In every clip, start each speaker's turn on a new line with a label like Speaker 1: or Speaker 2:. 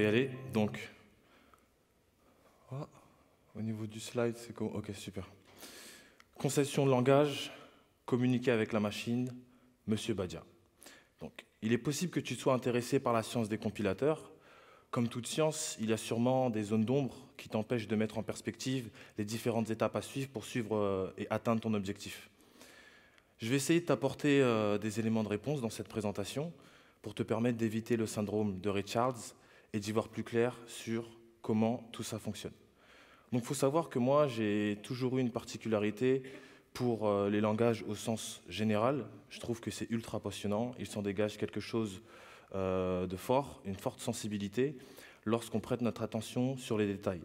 Speaker 1: peut y aller. Donc, au niveau du slide, c'est quoi? Ok, super. Conception de langage, communiquer avec la machine, Monsieur Badia. Donc, il est possible que tu sois intéressé par la science des compilateurs. Comme toute science, il y a sûrement des zones d'ombre qui t'empêchent de mettre en perspective les différentes étapes à suivre pour suivre et atteindre ton objectif. Je vais essayer de t'apporter des éléments de réponse dans cette présentation pour te permettre d'éviter le syndrome de Richards et d'y voir plus clair sur comment tout ça fonctionne. Donc il faut savoir que moi, j'ai toujours eu une particularité pour les langages au sens général. Je trouve que c'est ultra passionnant. Il s'en dégage quelque chose de fort, une forte sensibilité lorsqu'on prête notre attention sur les détails.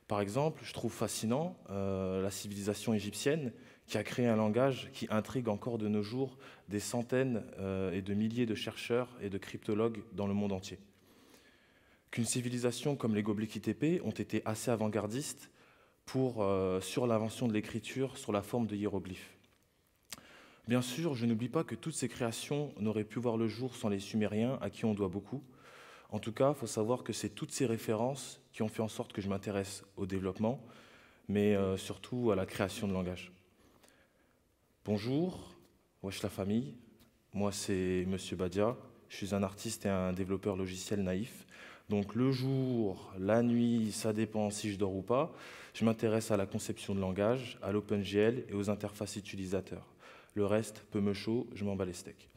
Speaker 1: Par exemple, je trouve fascinant la civilisation égyptienne qui a créé un langage qui intrigue encore de nos jours des centaines et de milliers de chercheurs et de cryptologues dans le monde entier. Qu'une civilisation comme les Göbekli Tepe ont été assez avant-gardistes sur l'invention de l'écriture sous la forme de hiéroglyphes. Bien sûr, je n'oublie pas que toutes ces créations n'auraient pu voir le jour sans les Sumériens, à qui on doit beaucoup. En tout cas, il faut savoir que c'est toutes ces références qui ont fait en sorte que je m'intéresse au développement, mais surtout à la création de langage. Bonjour, wesh la famille, moi c'est Monsieur Badia, je suis un artiste et un développeur logiciel naïf. Donc le jour, la nuit, ça dépend si je dors ou pas, je m'intéresse à la conception de langage, à l'OpenGL et aux interfaces utilisateurs. Le reste, peu me chaud, je m'en bats les steaks.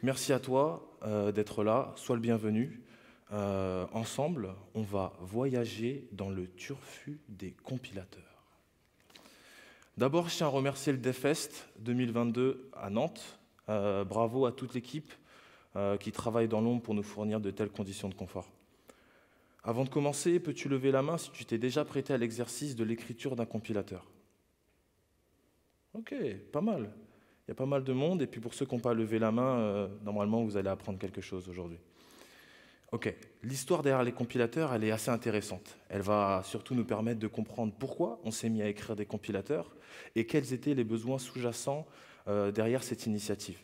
Speaker 1: Merci à toi d'être là, sois le bienvenu. Ensemble, on va voyager dans le turfu des compilateurs. D'abord, je tiens à remercier le DevFest 2022 à Nantes. Bravo à toute l'équipe qui travaille dans l'ombre pour nous fournir de telles conditions de confort. Avant de commencer, peux-tu lever la main si tu t'es déjà prêté à l'exercice de l'écriture d'un compilateur? Ok, pas mal. Il y a pas mal de monde, et puis pour ceux qui n'ont pas levé la main, normalement vous allez apprendre quelque chose aujourd'hui. Ok, l'histoire derrière les compilateurs, elle est assez intéressante. Elle va surtout nous permettre de comprendre pourquoi on s'est mis à écrire des compilateurs et quels étaient les besoins sous-jacents derrière cette initiative.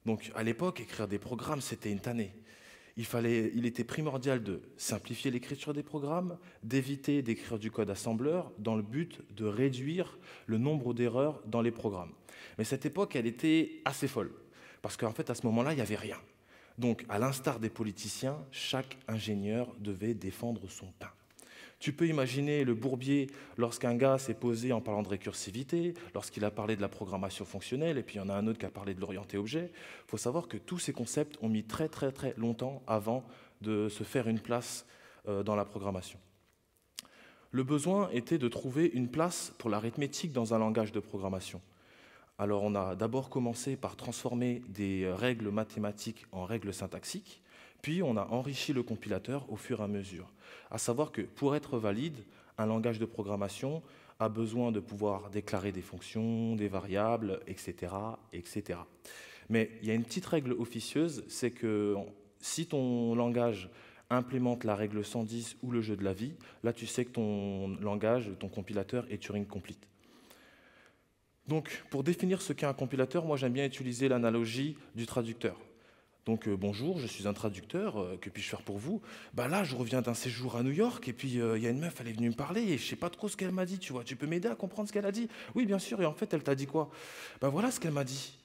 Speaker 1: Donc à l'époque, écrire des programmes, c'était une tannée. Il était primordial de simplifier l'écriture des programmes, d'éviter d'écrire du code assembleur dans le but de réduire le nombre d'erreurs dans les programmes. Mais cette époque, elle était assez folle, parce qu'en fait, à ce moment-là, il n'y avait rien. Donc, à l'instar des politiciens, chaque ingénieur devait défendre son pain. Tu peux imaginer le bourbier lorsqu'un gars s'est posé en parlant de récursivité, lorsqu'il a parlé de la programmation fonctionnelle, et puis il y en a un autre qui a parlé de l'orienté objet. Il faut savoir que tous ces concepts ont mis très longtemps avant de se faire une place dans la programmation. Le besoin était de trouver une place pour l'arithmétique dans un langage de programmation. Alors on a d'abord commencé par transformer des règles mathématiques en règles syntaxiques, puis on a enrichi le compilateur au fur et à mesure. À savoir que pour être valide, un langage de programmation a besoin de pouvoir déclarer des fonctions, des variables, etc., etc. Mais il y a une petite règle officieuse, c'est que si ton langage implémente la règle 110 ou le jeu de la vie, là tu sais que ton langage, ton compilateur est Turing complete. Donc, pour définir ce qu'est un compilateur, moi j'aime bien utiliser l'analogie du traducteur. Donc, bonjour, je suis un traducteur, que puis-je faire pour vous? Là, je reviens d'un séjour à New York, et puis il y a une meuf, elle est venue me parler, et je sais pas trop ce qu'elle m'a dit, tu vois. Tu peux m'aider à comprendre ce qu'elle a dit? Oui, bien sûr, et en fait, elle t'a dit quoi? Voilà ce qu'elle m'a dit.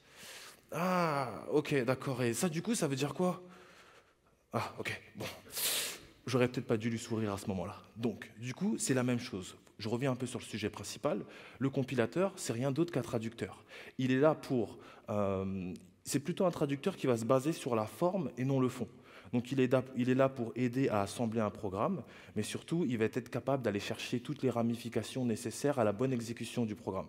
Speaker 1: Ah, ok, d'accord, et ça, du coup, ça veut dire quoi? Ah, ok, bon. J'aurais peut-être pas dû lui sourire à ce moment-là. Donc, du coup, c'est la même chose. Je reviens un peu sur le sujet principal. Le compilateur, c'est rien d'autre qu'un traducteur. Il est là pour... c'est plutôt un traducteur qui va se baser sur la forme et non le fond. Donc, il est là pour aider à assembler un programme, mais surtout, il va être capable d'aller chercher toutes les ramifications nécessaires à la bonne exécution du programme.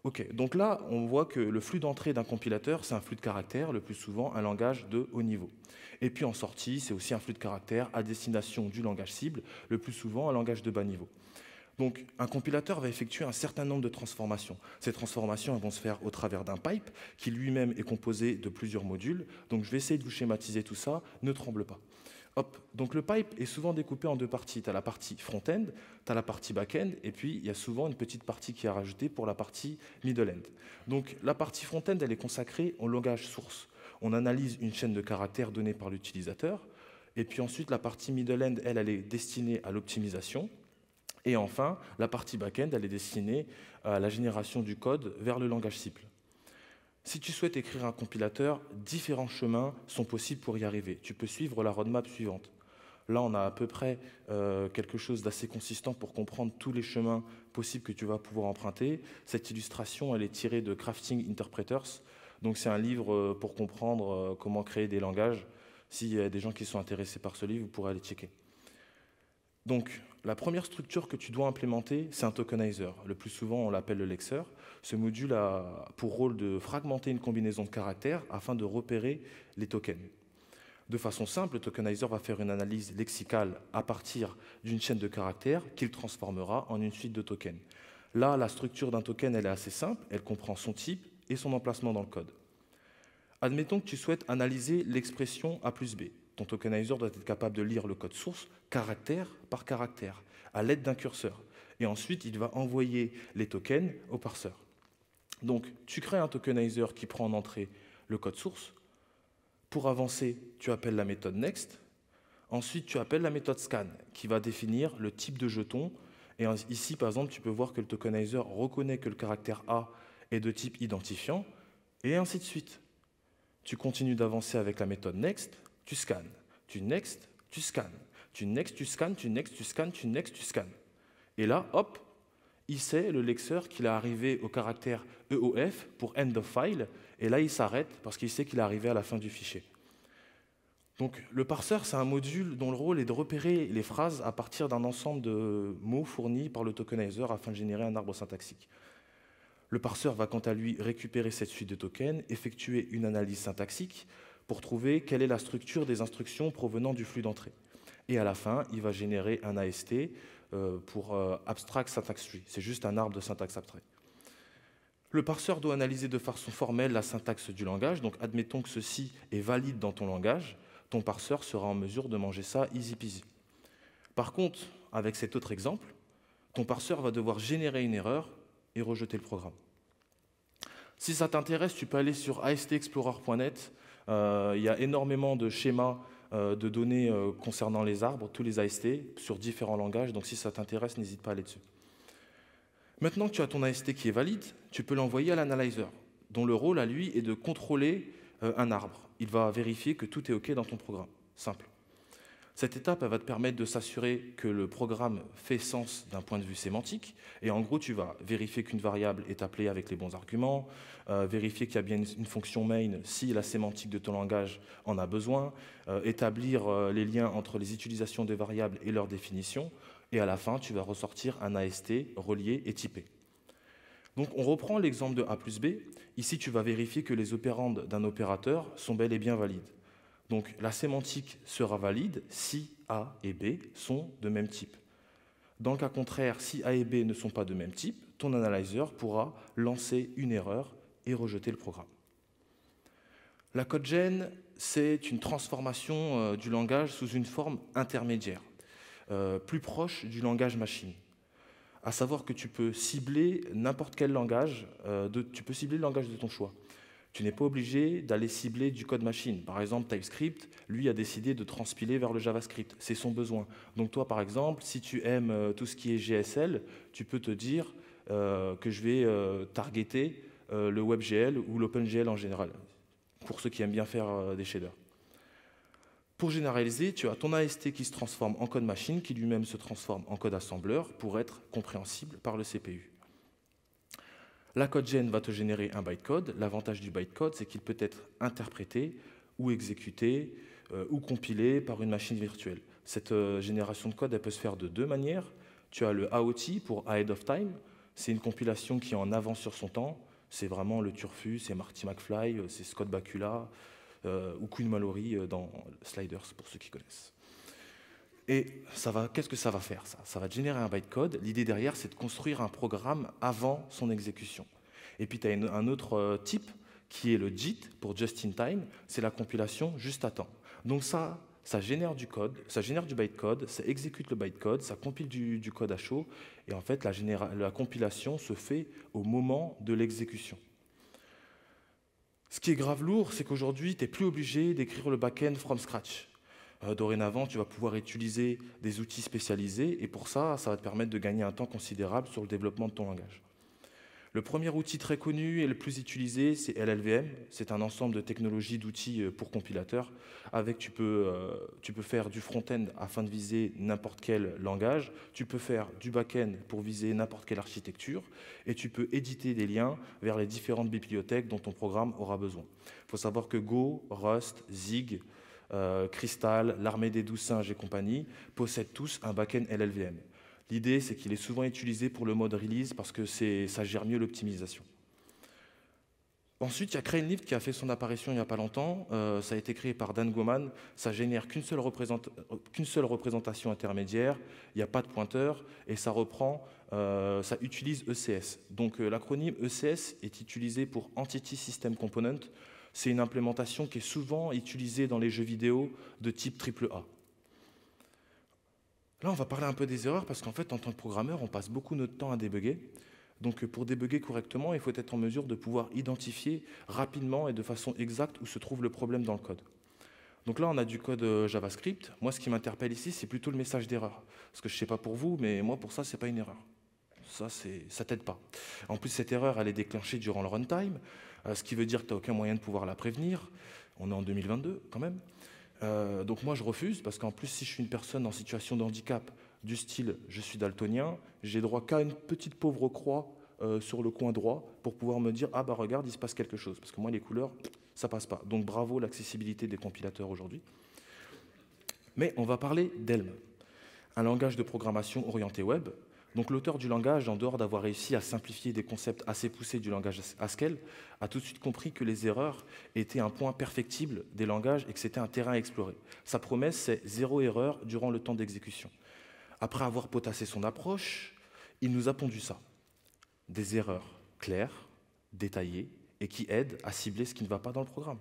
Speaker 1: Ok, donc là, on voit que le flux d'entrée d'un compilateur, c'est un flux de caractères, le plus souvent un langage de haut niveau. Et puis en sortie, c'est aussi un flux de caractères à destination du langage cible, le plus souvent un langage de bas niveau. Donc un compilateur va effectuer un certain nombre de transformations. Ces transformations vont se faire au travers d'un pipe qui lui-même est composé de plusieurs modules. Donc je vais essayer de vous schématiser tout ça, ne tremble pas. Hop. Donc le pipe est souvent découpé en deux parties. Tu as la partie front-end, tu as la partie back-end, et puis il y a souvent une petite partie qui est rajoutée pour la partie middle-end. Donc la partie front-end, elle est consacrée au langage source. On analyse une chaîne de caractères donnée par l'utilisateur, Et puis ensuite, la partie middle-end, elle est destinée à l'optimisation. Et enfin, la partie back-end, elle est destinée à la génération du code vers le langage cible. Si tu souhaites écrire un compilateur, différents chemins sont possibles pour y arriver. Tu peux suivre la roadmap suivante. Là, on a à peu près quelque chose d'assez consistant pour comprendre tous les chemins possibles que tu vas pouvoir emprunter. Cette illustration, elle est tirée de Crafting Interpreters. Donc, c'est un livre pour comprendre comment créer des langages. S'il y a des gens qui sont intéressés par ce livre, vous pourrez aller checker. Donc, la première structure que tu dois implémenter, c'est un tokenizer. Le plus souvent, on l'appelle le lexer. Ce module a pour rôle de fragmenter une combinaison de caractères afin de repérer les tokens. De façon simple, le tokenizer va faire une analyse lexicale à partir d'une chaîne de caractères qu'il transformera en une suite de tokens. Là, la structure d'un token, elle est assez simple. Elle comprend son type et son emplacement dans le code. Admettons que tu souhaites analyser l'expression A plus B. Ton tokenizer doit être capable de lire le code source caractère par caractère à l'aide d'un curseur. Et ensuite, il va envoyer les tokens au parseur. Donc, tu crées un tokenizer qui prend en entrée le code source. Pour avancer, tu appelles la méthode next. Ensuite, tu appelles la méthode scan qui va définir le type de jeton. Et ici, par exemple, tu peux voir que le tokenizer reconnaît que le caractère A est de type identifiant et ainsi de suite. Tu continues d'avancer avec la méthode next, tu scannes, tu next, tu scannes, tu next, tu scannes, tu next, tu scannes, tu next, tu scannes. Et là, hop, il sait, le lexeur, qu'il est arrivé au caractère EOF pour end of file, et là, il s'arrête parce qu'il sait qu'il est arrivé à la fin du fichier. Donc, le parseur, c'est un module dont le rôle est de repérer les phrases à partir d'un ensemble de mots fournis par le tokenizer afin de générer un arbre syntaxique. Le parseur va quant à lui récupérer cette suite de tokens, effectuer une analyse syntaxique pour trouver quelle est la structure des instructions provenant du flux d'entrée. Et à la fin, il va générer un AST pour Abstract Syntax Tree. C'est juste un arbre de syntaxe abstrait. Le parseur doit analyser de façon formelle la syntaxe du langage. Donc, admettons que ceci est valide dans ton langage. Ton parseur sera en mesure de manger ça easy peasy. Par contre, avec cet autre exemple, ton parseur va devoir générer une erreur et rejeter le programme. Si ça t'intéresse, tu peux aller sur astexplorer.net. Il y a énormément de schémas de données concernant les arbres, tous les AST, sur différents langages. Donc si ça t'intéresse, n'hésite pas à aller dessus. Maintenant que tu as ton AST qui est valide, tu peux l'envoyer à l'analyzer, dont le rôle à lui est de contrôler un arbre. Il va vérifier que tout est OK dans ton programme. Simple. Cette étape, elle va te permettre de s'assurer que le programme fait sens d'un point de vue sémantique. Et en gros, tu vas vérifier qu'une variable est appelée avec les bons arguments, vérifier qu'il y a bien une fonction main si la sémantique de ton langage en a besoin, établir les liens entre les utilisations des variables et leur définition. Et à la fin, tu vas ressortir un AST relié et typé. Donc, on reprend l'exemple de A plus B. Ici, tu vas vérifier que les opérandes d'un opérateur sont bel et bien valides. Donc, la sémantique sera valide si A et B sont de même type. Dans le cas contraire, si A et B ne sont pas de même type, ton analyzer pourra lancer une erreur et rejeter le programme. La codegen, c'est une transformation du langage sous une forme intermédiaire, plus proche du langage machine. À savoir que tu peux cibler n'importe quel langage, tu peux cibler le langage de ton choix. Tu n'es pas obligé d'aller cibler du code machine. Par exemple, TypeScript, lui, a décidé de transpiler vers le JavaScript. C'est son besoin. Donc toi, par exemple, si tu aimes tout ce qui est GSL, tu peux te dire que je vais targeter le WebGL ou l'OpenGL en général, pour ceux qui aiment bien faire des shaders. Pour généraliser, tu as ton AST qui se transforme en code machine, qui lui-même se transforme en code assembleur pour être compréhensible par le CPU. La codegen va te générer un bytecode. L'avantage du bytecode, c'est qu'il peut être interprété ou exécuté ou compilé par une machine virtuelle. Cette génération de code, elle peut se faire de deux manières. Tu as le AOT pour Ahead of Time. C'est une compilation qui est en avance sur son temps. C'est vraiment le Turfu, c'est Marty McFly, c'est Scott Bakula ou Quinn Mallory dans Sliders, pour ceux qui connaissent. Et qu'est-ce que ça va faire, ça? Ça va générer un bytecode. L'idée derrière, c'est de construire un programme avant son exécution. Et puis, tu as un autre type qui est le JIT, pour Just in Time. C'est la compilation juste à temps. Donc ça génère du code, ça génère du bytecode, ça exécute le bytecode, ça compile du code à chaud. Et en fait, la compilation se fait au moment de l'exécution. Ce qui est grave lourd, c'est qu'aujourd'hui, tu n'es plus obligé d'écrire le back-end from scratch. Dorénavant, tu vas pouvoir utiliser des outils spécialisés et pour ça, ça va te permettre de gagner un temps considérable sur le développement de ton langage. Le premier outil très connu et le plus utilisé, c'est LLVM. C'est un ensemble de technologies, d'outils pour compilateurs. Avec, tu peux faire du front-end afin de viser n'importe quel langage. Tu peux faire du back-end pour viser n'importe quelle architecture. Et tu peux éditer des liens vers les différentes bibliothèques dont ton programme aura besoin. Il faut savoir que Go, Rust, Zig, Crystal, l'armée des 12 singes et compagnie possèdent tous un back-end LLVM. L'idée, c'est qu'il est souvent utilisé pour le mode release parce que ça gère mieux l'optimisation. Ensuite, il y a CraneLift qui a fait son apparition il n'y a pas longtemps. Ça a été créé par Dan Goman. Ça génère qu'une seule représentation intermédiaire. Il n'y a pas de pointeur et ça utilise ECS. Donc l'acronyme ECS est utilisé pour Entity System Component. C'est une implémentation qui est souvent utilisée dans les jeux vidéo de type AAA. Là, on va parler un peu des erreurs parce qu'en fait, en tant que programmeur, on passe beaucoup notre temps à débugger. Donc, pour débugger correctement, il faut être en mesure de pouvoir identifier rapidement et de façon exacte où se trouve le problème dans le code. Donc là, on a du code JavaScript. Moi, ce qui m'interpelle ici, c'est plutôt le message d'erreur. Parce que je ne sais pas pour vous, mais moi, pour ça, ce n'est pas une erreur. Ça ne t'aide pas. En plus, cette erreur, elle est déclenchée durant le runtime, ce qui veut dire que tu n'as aucun moyen de pouvoir la prévenir. On est en 2022, quand même. Donc moi je refuse parce qu'en plus si je suis une personne en situation de handicap du style je suis daltonien, j'ai droit qu'à une petite pauvre croix sur le coin droit pour pouvoir me dire ah bah regarde il se passe quelque chose parce que moi les couleurs ça passe pas. Donc bravo l'accessibilité des compilateurs aujourd'hui. Mais on va parler d'Elm, un langage de programmation orienté web. Donc l'auteur du langage, en dehors d'avoir réussi à simplifier des concepts assez poussés du langage Haskell, a tout de suite compris que les erreurs étaient un point perfectible des langages et que c'était un terrain à explorer. Sa promesse, c'est zéro erreur durant le temps d'exécution. Après avoir potassé son approche, il nous a pondu ça. Des erreurs claires, détaillées et qui aident à cibler ce qui ne va pas dans le programme.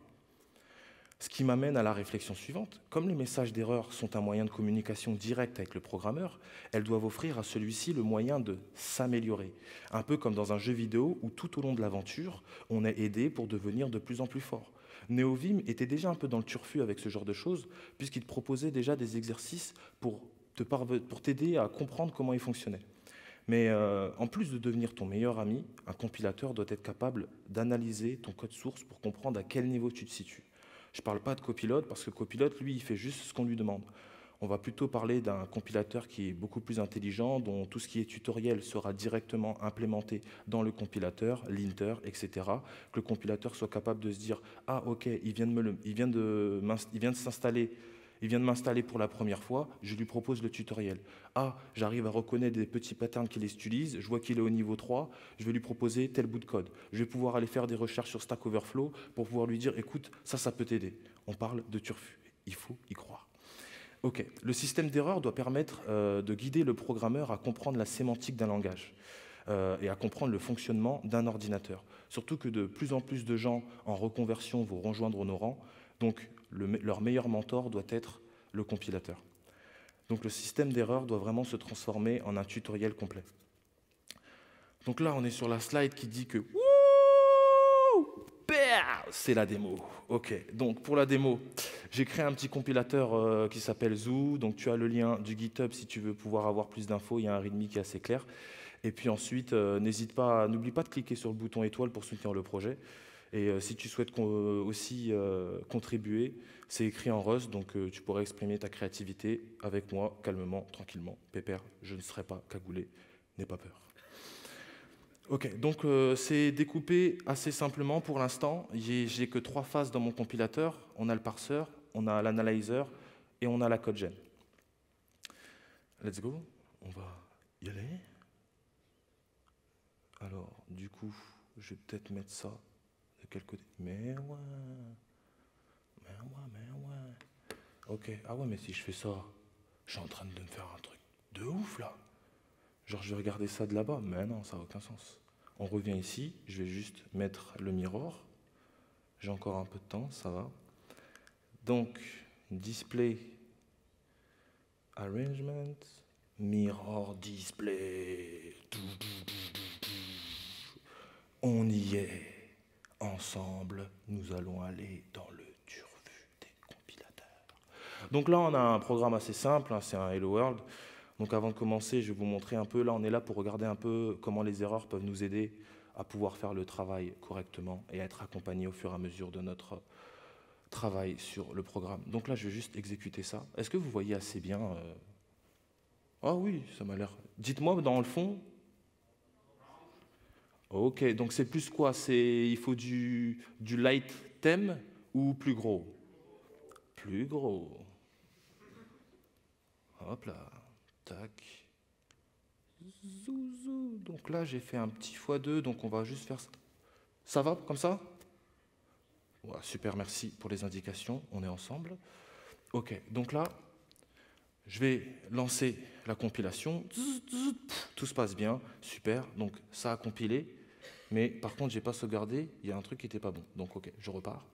Speaker 1: Ce qui m'amène à la réflexion suivante. Comme les messages d'erreur sont un moyen de communication direct avec le programmeur, elles doivent offrir à celui-ci le moyen de s'améliorer. Un peu comme dans un jeu vidéo où tout au long de l'aventure, on est aidé pour devenir de plus en plus fort. Neovim était déjà un peu dans le turfu avec ce genre de choses, puisqu'il te proposait déjà des exercices pour t'aider à comprendre comment il fonctionnait. Mais en plus de devenir ton meilleur ami, un compilateur doit être capable d'analyser ton code source pour comprendre à quel niveau tu te situes. Je ne parle pas de copilote, parce que copilote, lui, il fait juste ce qu'on lui demande. On va plutôt parler d'un compilateur qui est beaucoup plus intelligent, dont tout ce qui est tutoriel sera directement implémenté dans le compilateur, linter, etc. Que le compilateur soit capable de se dire « Ah, ok, il vient de m'installer pour la première fois, je lui propose le tutoriel. Ah, j'arrive à reconnaître des petits patterns qu'il utilise, je vois qu'il est au niveau 3, je vais lui proposer tel bout de code. Je vais pouvoir aller faire des recherches sur Stack Overflow pour pouvoir lui dire, écoute, ça peut t'aider. On parle de turfu, il faut y croire. Ok, le système d'erreur doit permettre de guider le programmeur à comprendre la sémantique d'un langage et à comprendre le fonctionnement d'un ordinateur. Surtout que de plus en plus de gens en reconversion vont rejoindre nos rangs, donc leur meilleur mentor doit être le compilateur. Donc le système d'erreur doit vraiment se transformer en un tutoriel complet. Donc là, on est sur la slide qui dit que c'est la démo. Ok, donc pour la démo, j'ai créé un petit compilateur qui s'appelle Zoo. Donc tu as le lien du GitHub si tu veux pouvoir avoir plus d'infos. Il y a un README qui est assez clair. Et puis ensuite, n'oublie pas de cliquer sur le bouton étoile pour soutenir le projet. Et si tu souhaites aussi contribuer, c'est écrit en Rust, donc tu pourrais exprimer ta créativité avec moi, calmement, tranquillement. Pépère, je ne serai pas cagoulé, n'aie pas peur. Ok, donc c'est découpé assez simplement pour l'instant. J'ai que 3 phases dans mon compilateur. On a le parseur, on a l'analyzer et on a la codegen. Let's go, on va y aller. Alors, du coup, je vais peut-être mettre ça de quel côté? Mais ouais. Ok, ah ouais, mais si je fais ça, je suis en train de me faire un truc de ouf là. Genre, je vais regarder ça de là-bas. Mais non, ça n'a aucun sens. On revient ici, je vais juste mettre le mirror. J'ai encore un peu de temps, ça va. Donc, display, arrangement, mirror display. On y est. Ensemble, nous allons aller dans le turfu des compilateurs. Donc là, on a un programme assez simple, hein, c'est un Hello World. Donc avant de commencer, je vais vous montrer un peu, là on est là pour regarder un peu comment les erreurs peuvent nous aider à pouvoir faire le travail correctement et à être accompagnés au fur et à mesure de notre travail sur le programme. Donc là, je vais juste exécuter ça. Est-ce que vous voyez assez bien Ah oui, ça m'a l'air... Dites-moi dans le fond. Ok, donc c'est plus quoi? Il faut du light thème ou plus gros? Plus gros. Hop là, tac. Zouzou. Donc là, j'ai fait un petit x2, donc on va juste faire ça. Ça va comme ça? Ouais, super, merci pour les indications, on est ensemble. Ok, donc là, je vais lancer la compilation. Tout se passe bien, super. Donc ça a compilé, mais par contre, j'ai pas sauvegardé, il y a un truc qui n'était pas bon. Donc ok, je repars.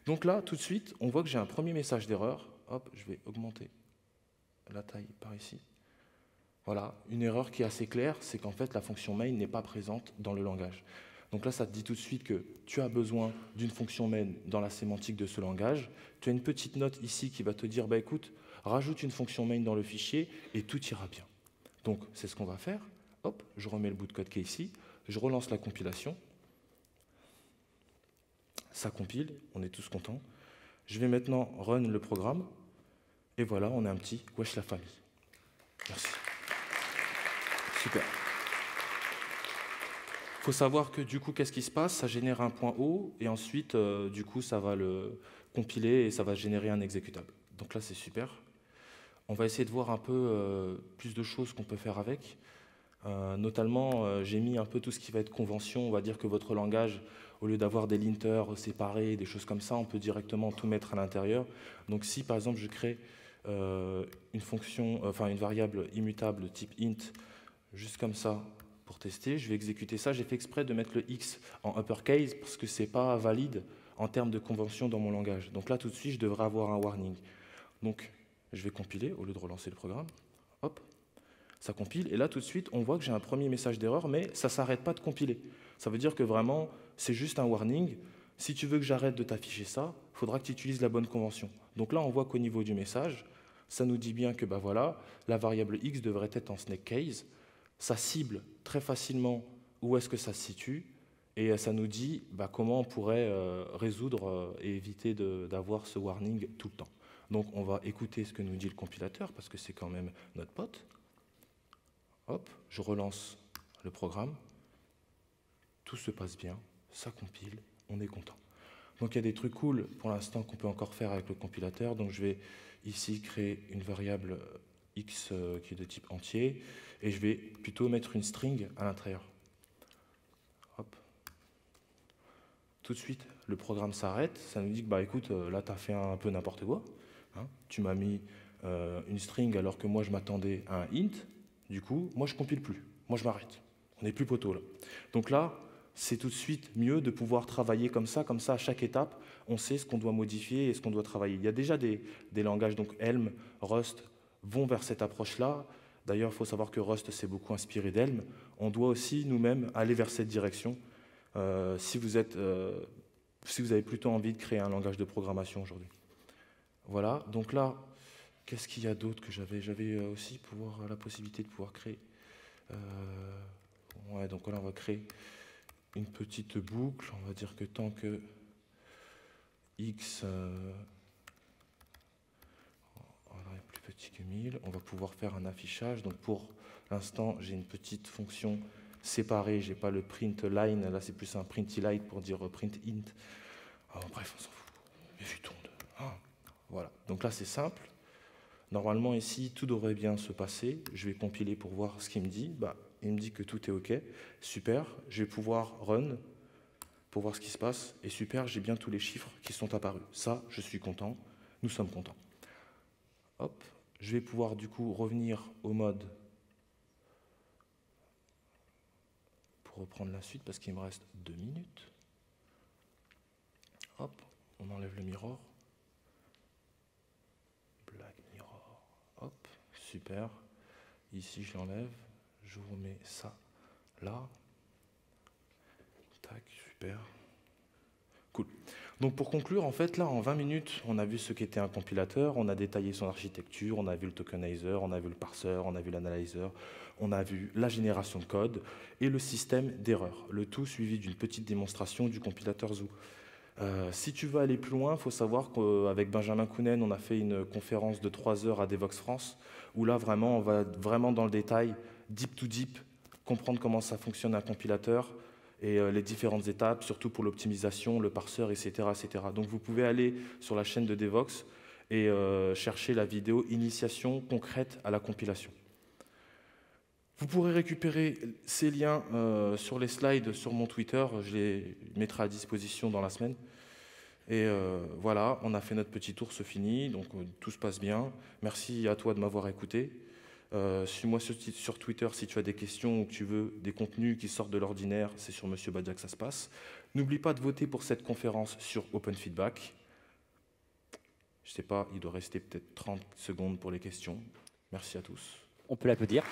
Speaker 1: Donc là, tout de suite, on voit que j'ai un premier message d'erreur. Hop, je vais augmenter la taille par ici. Voilà, une erreur qui est assez claire, c'est qu'en fait la fonction main n'est pas présente dans le langage. Donc là, ça te dit tout de suite que tu as besoin d'une fonction main dans la sémantique de ce langage. Tu as une petite note ici qui va te dire, bah écoute, rajoute une fonction main dans le fichier et tout ira bien. Donc c'est ce qu'on va faire. Hop, je remets le bout de code qui est ici, je relance la compilation. Ça compile, on est tous contents. Je vais maintenant run le programme. Et voilà, on a un petit wesh la famille. Merci. Super. Il faut savoir que du coup, qu'est-ce qui se passe? Ça génère un point haut et ensuite, du coup, ça va le compiler et ça va générer un exécutable. Donc là, c'est super. On va essayer de voir un peu plus de choses qu'on peut faire avec. Notamment, j'ai mis un peu tout ce qui va être convention. On va dire que votre langage, au lieu d'avoir des linters séparés, des choses comme ça, on peut directement tout mettre à l'intérieur. Donc si, par exemple, je crée une fonction, enfin une variable immutable type int, juste comme ça, pour tester, je vais exécuter ça. J'ai fait exprès de mettre le X en uppercase parce que ce n'est pas valide en termes de convention dans mon langage. Donc là, tout de suite, je devrais avoir un warning. Donc, je vais compiler au lieu de relancer le programme. Hop, ça compile. Et là, tout de suite, on voit que j'ai un premier message d'erreur, mais ça ne s'arrête pas de compiler. Ça veut dire que vraiment, c'est juste un warning. Si tu veux que j'arrête de t'afficher ça, il faudra que tu utilises la bonne convention. Donc là, on voit qu'au niveau du message, ça nous dit bien que bah voilà, la variable X devrait être en snake case. Ça cible très facilement où est-ce que ça se situe et ça nous dit bah, comment on pourrait résoudre et éviter d'avoir ce warning tout le temps. Donc on va écouter ce que nous dit le compilateur parce que c'est quand même notre pote. Hop, je relance le programme. Tout se passe bien, ça compile, on est content. Donc il y a des trucs cool pour l'instant qu'on peut encore faire avec le compilateur. Donc je vais ici créer une variable X qui est de type entier et je vais plutôt mettre une string à l'intérieur. Hop. Tout de suite, le programme s'arrête. Ça nous dit que bah, écoute, là tu as fait un peu n'importe quoi. Hein. Tu m'as mis une string alors que moi je m'attendais à un int. Du coup, moi je compile plus. Moi je m'arrête. On n'est plus poteau là. Donc là, c'est tout de suite mieux de pouvoir travailler comme ça à chaque étape, on sait ce qu'on doit modifier et ce qu'on doit travailler. Il y a déjà des langages, donc Helm, Rust, vont vers cette approche-là. D'ailleurs, il faut savoir que Rust s'est beaucoup inspiré d'Helm. On doit aussi nous-mêmes aller vers cette direction si vous avez plutôt envie de créer un langage de programmation aujourd'hui. Voilà, donc là, qu'est-ce qu'il y a d'autre que j'avais? J'avais aussi la possibilité de pouvoir créer... ouais, donc là, on va créer une petite boucle. On va dire que tant que x est plus petit que 1000, on va pouvoir faire un affichage. Donc pour l'instant, j'ai une petite fonction séparée. J'ai pas le print line. Là, c'est plus un print line pour dire print int. Bref, on s'en fout. Voilà. Donc là, c'est simple. Normalement, ici, tout devrait bien se passer. Je vais compiler pour voir ce qu'il me dit. Bah, il me dit que tout est OK. Super. Je vais pouvoir run pour voir ce qui se passe. Et super, j'ai bien tous les chiffres qui sont apparus. Ça, je suis content. Nous sommes contents. Hop. Je vais pouvoir, du coup, revenir au mode pour reprendre la suite parce qu'il me reste 2 minutes. Hop. On enlève le mirror. Black mirror. Hop. Super. Ici, je l'enlève. Je vous remets ça là. Tac, super. Cool. Donc pour conclure, en fait, là, en 20 minutes, on a vu ce qu'était un compilateur, on a détaillé son architecture, on a vu le tokenizer, on a vu le parseur, on a vu l'analyzer, on a vu la génération de code et le système d'erreurs, le tout suivi d'une petite démonstration du compilateur Zoo. Si tu veux aller plus loin, il faut savoir qu'avec Benjamin Kounen, on a fait une conférence de 3 heures à Devoxx France, où là, vraiment, on va vraiment dans le détail, deep to deep, comprendre comment ça fonctionne un compilateur et les différentes étapes, surtout pour l'optimisation, le parseur, etc., etc. Donc vous pouvez aller sur la chaîne de Devoxx et chercher la vidéo initiation concrète à la compilation. Vous pourrez récupérer ces liens sur les slides sur mon Twitter, je les mettrai à disposition dans la semaine. Et voilà, on a fait notre petit tour, c'est fini, donc tout se passe bien. Merci à toi de m'avoir écouté. Suis-moi sur Twitter si tu as des questions ou que tu veux des contenus qui sortent de l'ordinaire, c'est sur Monsieur Badia que ça se passe. N'oublie pas de voter pour cette conférence sur Open Feedback. Je ne sais pas, il doit rester peut-être 30 secondes pour les questions. Merci à tous.
Speaker 2: On peut l'applaudir.